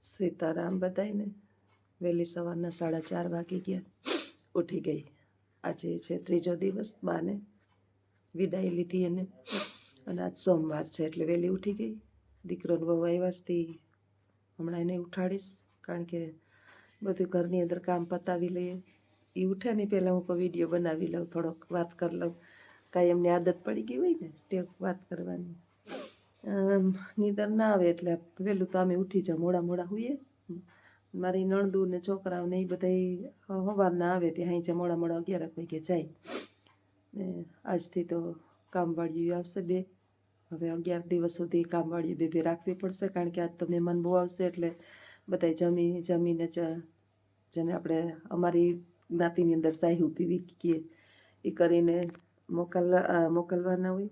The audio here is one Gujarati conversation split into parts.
સીતારામ બધાયને વહેલી સવારના 4:30 વાગી ગયા. ઉઠી ગઈ. આજે છે ત્રીજો દિવસ. બાને વિદાય લીધી એને, અને આજ સોમવાર છે એટલે વહેલી ઉઠી ગઈ. દીકરોને બહુ આવ્યાથી હમણાં એને ઉઠાડીશ, કારણ કે બધું ઘરની અંદર કામ પતાવી લઈએ. એ ઉઠે ને પહેલાં હું કોઈ વિડીયો બનાવી લઉં, થોડોક વાત કરી લઉં. કાંઈ એમને આદત પડી ગઈ હોય ને તે વાત કરવાની. નીંદર ના આવે એટલે વહેલું તો અમે ઉઠી જાઓ, મોડા હોઈએ. મારી નણદુ ને છોકરાઓને એ બધા સવારના આવે ત્યાં અહીં મોડા 11 વાગે જાય. ને આજથી તો કામવાળીઓ આવશે 2. હવે 11 દિવસ સુધી કામવાળીઓ 2 રાખવી પડશે, કારણ કે આજ તો મહેમાન બહુ આવશે. એટલે બધા જમીને જેને આપણે અમારી જ્ઞાતિની અંદર સાહી પીવી કહીએ એ કરીને મોકલવાના હોય.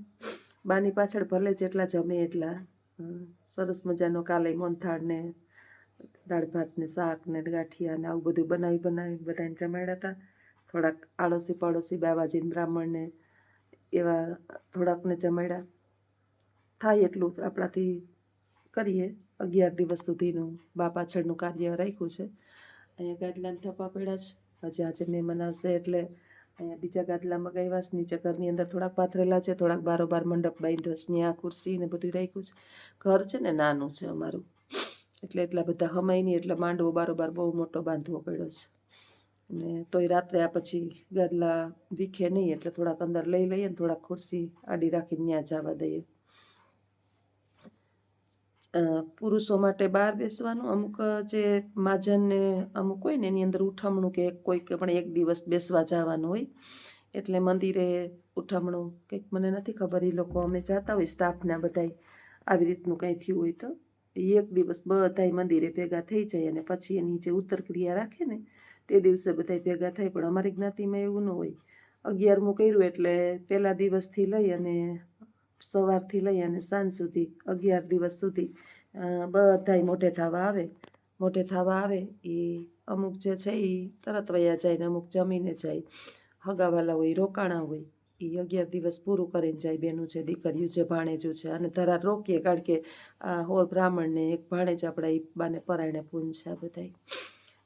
બાની પાછળ ભલે જેટલા જમે એટલા સરસ મજાનો કાલે મોનથાળ ને દાળ ભાત ને શાક ને ગાંઠિયા ને આવું બધું બનાવી બધાને જમાડ્યા હતા. થોડાક આડોશી પડોશી બાબાજીને બ્રાહ્મણને એવા થોડાકને જમાડ્યા. થાય એટલું આપણાથી કરીએ. 11 દિવસ સુધીનું બા પાછળનું કાર્ય રાખ્યું છે. અહીંયા ગાદલાને થપ્પા પડ્યા છે. આજે મહેમાન આવશે એટલે અહીંયા બીજા ગાદલા મગાવ્યા છે. નીચે ઘરની અંદર થોડાક પાથરેલા છે, થોડાક બારોબાર મંડપ બાંધ્યો છે, ત્યાં ખુરશી ને બધું રાખ્યું છે. ઘર છે ને નાનું છે અમારું, એટલે એટલા બધા હમાય નહીં, એટલે માંડવો બારોબાર બહુ મોટો બાંધવો પડ્યો છે. અને તોય રાત્રે આ પછી ગાદલા વીખે નહીં એટલે થોડાક અંદર લઈ લઈએ ને થોડાક ખુરશી આડી રાખીને ત્યાં જવા દઈએ. પુરુષો માટે બહાર બેસવાનું, અમુક જે માજન ને અમુક હોય ને એની અંદર ઉઠામણું કે કોઈક પણ એક દિવસ બેસવા જવાનું હોય, એટલે મંદિરે ઉઠામણું કંઈક મને નથી ખબર. એ લોકો અમે જતા હોય સ્ટાફના બધાય આવી રીતનું કંઈ થયું હોય તો એક દિવસ બધાય મંદિરે ભેગા થઈ જાય, અને પછી એની જે ઉત્તર ક્રિયા રાખે ને તે દિવસે બધાય ભેગા થાય. પણ અમારી જ્ઞાતિમાં એવું ન હોય. 11મું કર્યું એટલે પહેલા દિવસથી લઈ અને સવારથી લઈ અને સાંજ સુધી 11 દિવસ સુધી બધાય મોઢે થવા આવે. એ અમુક જે છે એ તરત વયા જાય ને અમુક જમીને જાય. હગાવાલા હોય, રોકાણા હોય, એ 11 દિવસ પૂરું કરીને જાય. બેનું છે, દીકરીયું છે, ભાણેજું છે, અને ધરાર રોકીએ, કારણ કે આ હોળ બ્રાહ્મણને એક ભાણેજ આપણા એ બાને પરાયણે પૂન છે આ બધાય.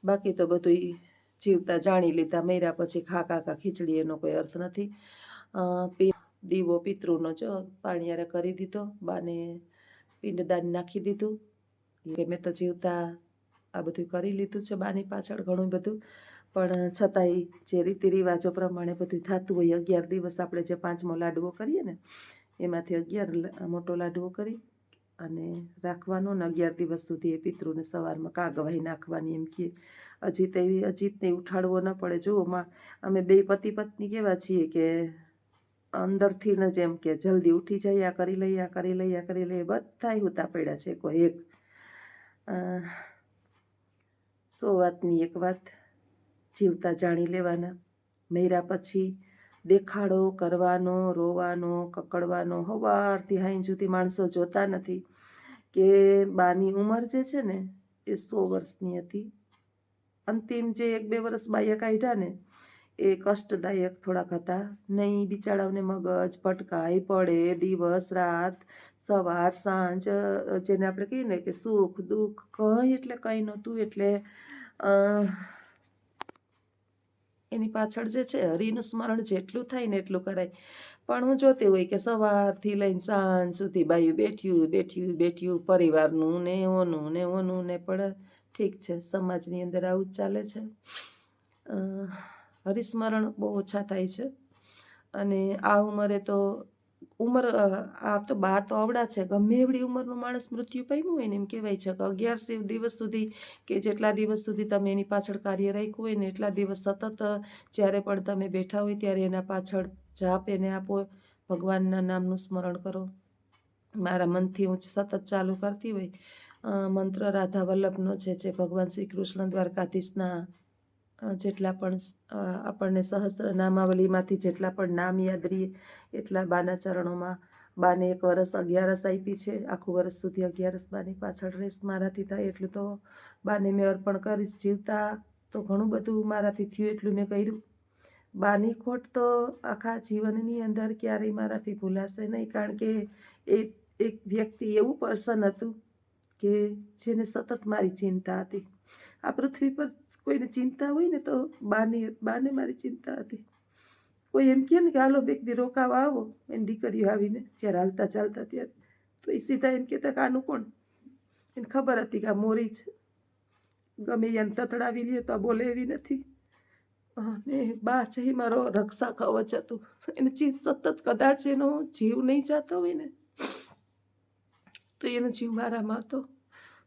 બાકી તો બધું જીવતા જાણી લીધા. મર્યા પછી ખા ખીચડી એનો કોઈ અર્થ નથી. દીવો પિતૃનો જો પાણીયારે કરી દીધો. બાને પિંડદાન નાખી દીધું. કે મેં તો જીવતા આ બધું કરી લીધું છે બાની પાછળ ઘણું બધું. પણ છતાંય જે રીતિ રિવાજો પ્રમાણે બધું થતું હોય, 11 દિવસ આપણે જે 5મો લાડવો કરીએ ને એમાંથી 11 મોટો લાડવો કરી અને રાખવાનો. ને 11 દિવસ સુધી એ પિતૃને સવારમાં કાગવાહી નાખવાની. એમ કે અજીતને ઉઠાડવો ન પડે. જુઓ અમે 2 પતિ પત્ની કેવા છીએ કે અંદરથી ન જેમ કે જલ્દી ઉઠી જાય, આ કરી લઈએ. બધાય ઉતા પડ્યા છે. કોઈ એક 100 વાતની એક વાત જીવતા જાણી લેવાના. મર્યા પછી દેખાડો કરવાનો, રોવાનો, કકડવાનો સવારથી સાંજ સુધી માણસો જોતા નથી. કે બાની ઉંમર જે છે ને એ 100 વર્ષની હતી. અંતિમ જે 1-2 વર્ષ બાએ કાઢ્યા ને એ કષ્ટદાયક થોડાક હતા. નહીં બિચારાઓને મગજ ભટકાય પડે, દિવસ રાત સવાર સાંજ, જેને આપણે કહીએ ને કે સુખ દુઃખ કંઈ એટલે કંઈ નહોતું. એટલે એની પાછળ જે છે હરિનું સ્મરણ જેટલું થાય ને એટલું કરાય. પણ હું જોતી હોય કે સવારથી લઈને સાંજ સુધી બાયું બેઠ્યું પરિવારનું ને ઓનું ને પણ ઠીક છે, સમાજની અંદર આવું જ ચાલે છે. હરિસ્મરણ બહુ ઓછા થાય છે. અને આ ઉંમરે તો આ તો બા તો અવડા છે. ગમે એવડી ઉંમરનું માણસ મૃત્યુ પામ્યું હોય ને એમ કહેવાય છે કે 11 દિવસ સુધી કે જેટલા દિવસ સુધી તમે એની પાછળ કાર્ય રાખ્યું હોય ને એટલા દિવસ સતત જ્યારે પણ તમે બેઠા હોય ત્યારે એના પાછળ જાપ એને આપો, ભગવાનના નામનું સ્મરણ કરો. મારા મનથી હું સતત ચાલુ કરતી હોય મંત્ર રાધા વલ્લભનો છે, જે ભગવાન શ્રી કૃષ્ણ દ્વારકાધીશના જેટલા પણ આપણને સહસ્ત્ર નામાવલીમાંથી જેટલા પણ નામ યાદ રહીએ એટલા બાના ચરણોમાં. બાને 1 વર્ષ 11 આપી છે. આખું વર્ષ સુધી 11 બાની પાછળ રેસ. મારાથી થાય એટલું તો બાને મેં અર્પણ કરીશ. જીવતા તો ઘણું બધું મારાથી થયું એટલું મેં કર્યું. બાની ખોટ તો આખા જીવનની અંદર ક્યારેય મારાથી ભૂલાશે નહીં, કારણ કે એ એક વ્યક્તિ એવું પર્સન હતું કે જેને સતત મારી ચિંતા હતી. આ પૃથ્વી પર કોઈને ચિંતા હોય ને તો બાને મારી ચિંતા હતી. કોઈ એમ કહે ને કે હાલો બે દી રોકાવા આવો, એની દીકરીઓ આવીને જ્યારે હાલતા ચાલતા ત્યારે, તો એ સીધા એમ કહેતા કે આનું કોણ? એને ખબર હતી કે આ મોરી છે, ગમે એને તતડાવી લે તો આ બોલે એવી નથી. અને બા છે એ મારો રક્ષા કવચ હતું. એને સતત કદાચ એનો જીવ નહીં જાતો હોય ને તો એનો જીવ મારામાં હતો.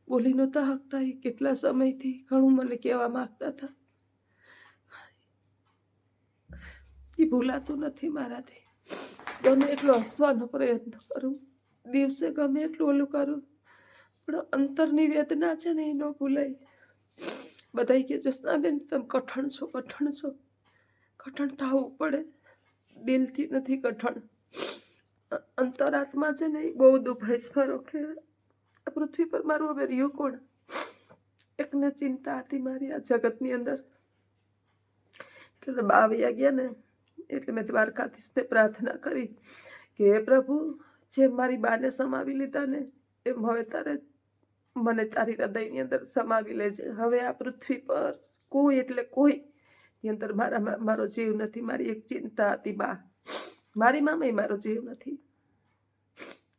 બોલી નહોતા શકતા એ કેટલા સમયથી, ઘણું મને કહેવા માંગતા હતા. એ ભૂલાતું નથી મારાથી. ગમે એટલો હસવાનો પ્રયત્ન કરું, દિવસે ગમે એટલું ઓલું કરું, પણ અંતરની વેદના છે ને એ ન ભૂલાય. બધા કે જસનાબેન તમે કઠણ છો, કઠણ છો. કઠણ થવું પડે, દિલથી નથી કઠણ. અંતરાત્મા છે ને એ બહુ દુભાઈ ફરો કે આ પૃથ્વી પર મારું હવે રહ્યું કોણ? એકને ચિંતા હતી મારી આ જગતની અંદર. એટલે બા વયા ગયા ને એટલે મેં દ્વારકાધીશને પ્રાર્થના કરી કે હે પ્રભુ, જેમ મારી બાને સમાવી લીધા ને એમ હવે તારે મને તારી હૃદયની અંદર સમાવી લેજે. હવે આ પૃથ્વી પર કોઈ એટલે કોઈ ની અંદર મારો જીવ નથી. મારી એક ચિંતા હતી બા. મારી મામાં મારો જીવ નથી,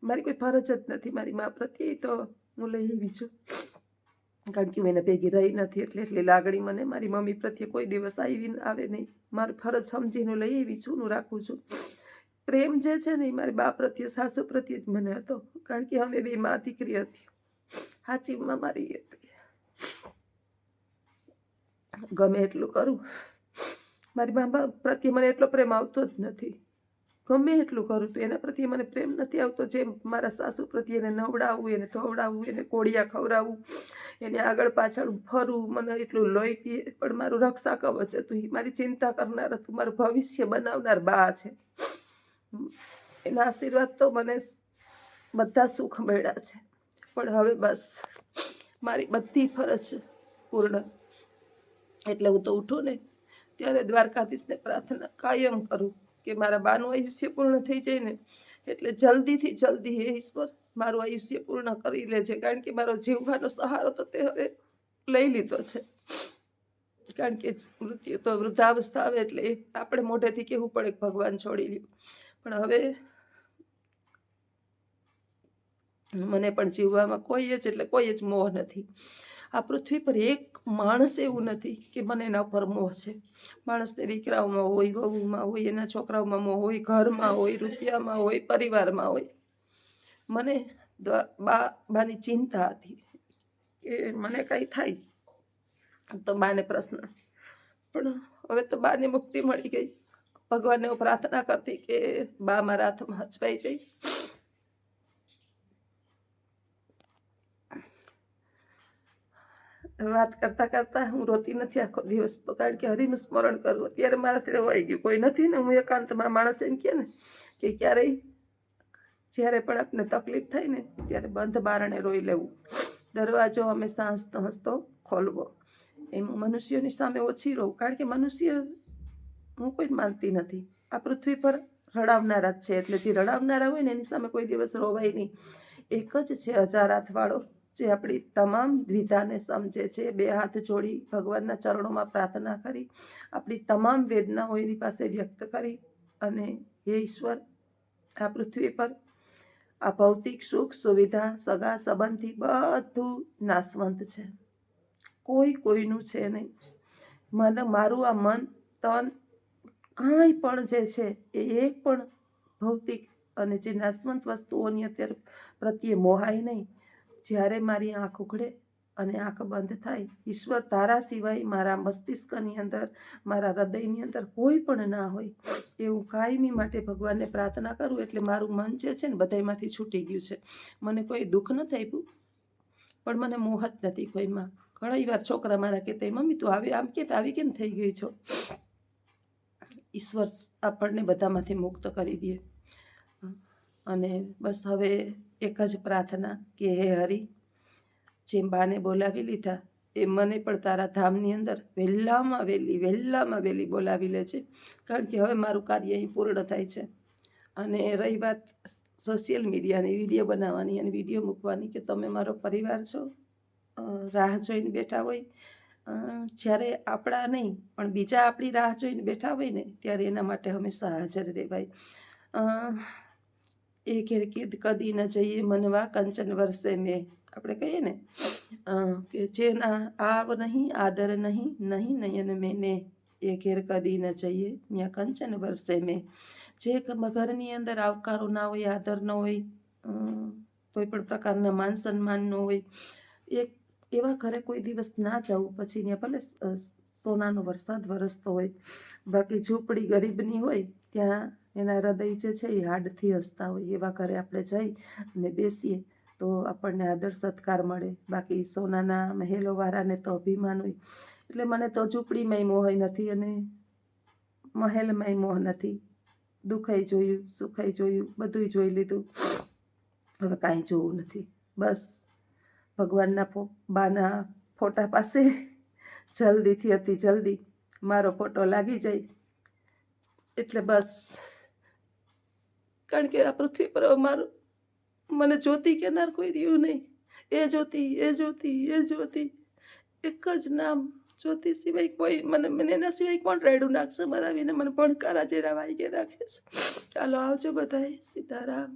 મારી કોઈ ફરજ જ નથી મારી મા પ્રત્યે. તો હું લઈ આવી છું, કારણ કે હું એને ભેગી રહી નથી એટલે એટલી લાગણી મને મારી મમ્મી પ્રત્યે કોઈ દિવસ આવે નહીં. મારી ફરજ સમજીને લઈ આવી છું, હું રાખું છું. પ્રેમ જે છે ને એ મારી બા પ્રત્યે, સાસુ પ્રત્યે જ મને હતો, કારણ કે અમે બે મા દીકરી હતી. સાચી માં મારી હતી. ગમે એટલું કરું, મારી મા પ્રત્યે મને એટલો પ્રેમ આવતો જ નથી. ગમે એટલું કરું તો એના પ્રત્યે મને પ્રેમ નથી આવતો. જેમ મારા સાસુ પ્રત્યે એને નવડાવવું, એને ધોવડાવવું, એને કોળિયા ખવડાવવું, એને આગળ પાછળ ફરવું, મને એટલું લોહી પીએ. પણ મારું રક્ષા કવચ હતું, મારી ચિંતા કરનાર હતું, મારું ભવિષ્ય બનાવનાર બા છે. એના આશીર્વાદ તો મને બધા સુખ મળ્યા છે. પણ હવે બસ મારી બધી ફરજ પૂર્ણ. એટલે હું તો ઉઠું ને ત્યારે દ્વારકાધીશને પ્રાર્થના કાયમ કરું કે મારા બાનું આયુષ્ય પૂર્ણ થઈ જાય ને એટલે જલ્દીથી જલ્દી હે ઈશ્વર મારું આયુષ્ય પૂર્ણ કરી લેજે. કારણ કે મારો જીવવાનો સહારો તો તે હવે લઈ લીધો છે. કારણ કે મૃત્યુ તો વૃદ્ધાવસ્થા આવે એટલે આપણે મોઢેથી કહેવું પડે કે ભગવાન છોડી લ્યો. પણ હવે મને પણ જીવવામાં કોઈ જ એટલે કોઈ જ મોહ નથી. આ પૃથ્વી પર એક માણસ એવું નથી કે મને એના પર મોહ છે. માણસને દીકરાઓમાં હોય, વહુમાં હોય, એના છોકરાઓમાં મોહ હોય, ઘરમાં હોય, રૂપિયામાં હોય, પરિવારમાં હોય. મને બાની ચિંતા હતી કે મને કઈ થાય તો બાને પ્રશ્ન. પણ હવે તો બાને મુક્તિ મળી ગઈ. ભગવાનને હું પ્રાર્થના કરતી કે બા મારા હાથમાં હચવાઈ જાય. વાત કરતા કરતા હું રોતી નથી આખો દિવસ, કારણ કે હરિનું સ્મરણ કરવું અત્યારે મારાથી રહેવાઈ ગયું. કોઈ નથી ને, હું એકાંતમાં. માણસ એમ કહે ને કે ક્યારેય જ્યારે પણ આપને તકલીફ થાય ને ત્યારે બંધ બારણે રોઈ લેવું, દરવાજો હંમેશા હસતો હસતો ખોલવો. એમ હું મનુષ્યોની સામે ઓછી રહું, કારણ કે મનુષ્ય હું કોઈ માનતી નથી. આ પૃથ્વી પર રડાવનારા જ છે, એટલે જે રડાવનારા હોય ને એની સામે કોઈ દિવસ રોવાય નહીં. એક જ છે હજાર હાથવાળો, જે આપણી તમામ દ્વિધાને સમજે છે. બે હાથ જોડી ભગવાનના ચરણોમાં પ્રાર્થના કરી આપણી તમામ વેદનાઓ એની પાસે વ્યક્ત કરી અને હે ઈશ્વર, આ પૃથ્વી પર આ ભૌતિક સુખ સુવિધા સગા સંબંધી બધું નાશવંત છે, કોઈ કોઈનું છે નહીં. મારું આ મન તન કાંઈ પણ જે છે એ એક પણ ભૌતિક અને જે નાશવંત વસ્તુઓની અત્યારે પ્રત્યે મોહાય નહીં. જ્યારે મારી આંખ ઉઘડે અને આંખ બંધ થાય, ઈશ્વર તારા સિવાય મારા મસ્તિષ્કની અંદર, મારા હૃદયની અંદર કોઈ પણ ના હોય એવું કાયમી માટે ભગવાનને પ્રાર્થના કરું. એટલે મારું મન જે છે ને બધાયમાંથી છૂટી ગયું છે. મને કોઈ દુઃખ નથી આપ્યું, પણ મને મોહ જ નથી કોઈમાં. ઘણી વાર છોકરા મારા કહેતા મમ્મી તું આમ કે આવી કેમ થઈ ગઈ છો. ઈશ્વર આપણને બધામાંથી મુક્ત કરી દે. અને બસ હવે એક જ પ્રાર્થના કે હે હરિ, જેમ બાને બોલાવી લીધા એ મને પણ તારા ધામની અંદર વહેલામાં વહેલી બોલાવી લે છે. કારણ કે હવે મારું કાર્ય અહીં પૂર્ણ થાય છે. અને રહી વાત સોશિયલ મીડિયાની, વિડીયો બનાવવાની અને વિડીયો મૂકવાની, કે તમે મારો પરિવાર છો, રાહ જોઈને બેઠા હોય, જ્યારે આપણા નહીં પણ બીજા આપણી રાહ જોઈને બેઠા હોય ને, ત્યારે એના માટે હંમેશા હાજર રહેવાય. એ ઘેર કીધ કદી ન જઈએ મનવા, કંચન વર્ષે મેં, આપણે કહીએ ને કે જેના આવ નહીં, આદર નહીં, નહીં નયન મેને, એ ઘેર કદી ન જઈએ ત્યાં કંચન વર્ષે મેં. જે ઘરની અંદર આવકારો ના હોય, આદર ન હોય, કોઈ પણ પ્રકારના માન સન્માન ન હોય, એવા ઘરે કોઈ દિવસ ના જવું. પછી ત્યાં ભલે સોનાનો વરસાદ વરસતો હોય, બાકી ઝૂંપડી ગરીબની હોય, ત્યાં એના હૃદય જે છે એ હાડથી હસતા હોય. એવા ઘરે આપણે જઈ અને બેસીએ તો આપણને આદર સત્કાર મળે. બાકી સોનાના મહેલોવાળાને તો અભિમાન હોય. એટલે મને તો ઝૂંપડીમાંય મોહ નથી અને મહેલમાંય મોહ નથી. દુઃખાઈ જોયું, સુખાઈ જોયું, બધુંય જોઈ લીધું, હવે કાંઈ જોવું નથી. બસ ભગવાનના બાના ફોટા પાસે જલ્દીથી અતિ જલ્દી મારો ફોટો લાગી જાય એટલે બસ. કારણ કે આ પૃથ્વી પર મારું મને જ્યોતિ કહેનાર કોઈ રહ્યું નહીં. એ જ્યોતિ, એ જ્યોતિ, એ જ્યોતિ, એક જ નામ જ્યોતિ સિવાય કોઈ મને એના સિવાય કોણ રેડું નાખશે મરાવીને? મને ભણકારા જેના વાગે રાખે છે. ચાલો આવજો બધાય. સીતારામ.